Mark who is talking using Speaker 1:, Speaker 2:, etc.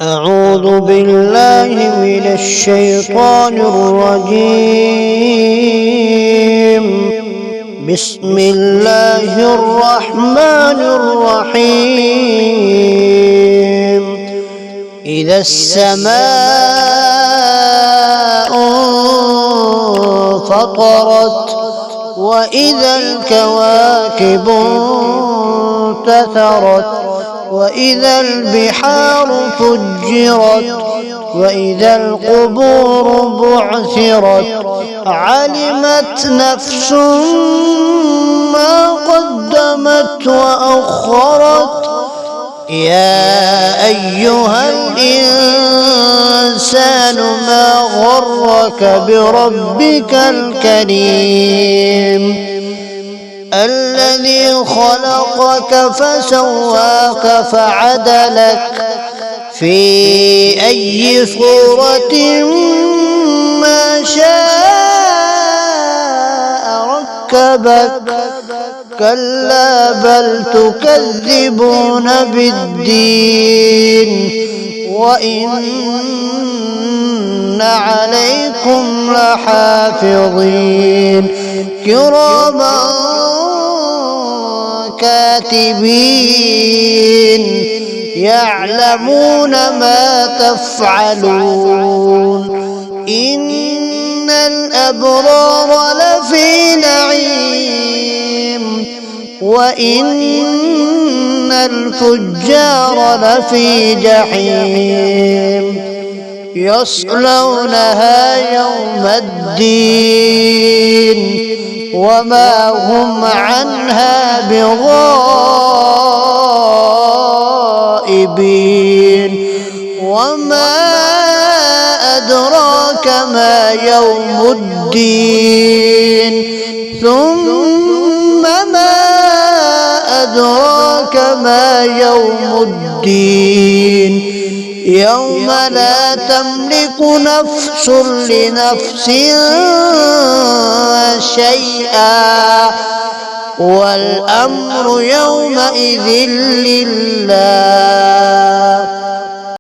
Speaker 1: أعوذ بالله من الشيطان الرجيم. بسم الله الرحمن الرحيم. إذا السماء انفطرت وإذا الكواكب انتثرت وإذا البحار فجرت وإذا القبور بعثرت علمت نفس ما قدمت وأخرت. يا أيها الإنسان ما غرك بربك الكريم الذي خلقك فسواك فعدلك في أي صورة ما شاء ركبك. كلا بل تكذبون بالدين وإن عليكم لحافظين كراما كاتبين يعلمون ما تفعلون. إن الأبرار لفي نعيم وإن الفجار لفي جحيم يصلونها يوم الدين وما هم عنها بغائبين. وما أدراك ما يوم الدين ثم ما أدراك ما يوم الدين يوم لا تملك نفس لنفس شيئا والأمر يومئذ لله.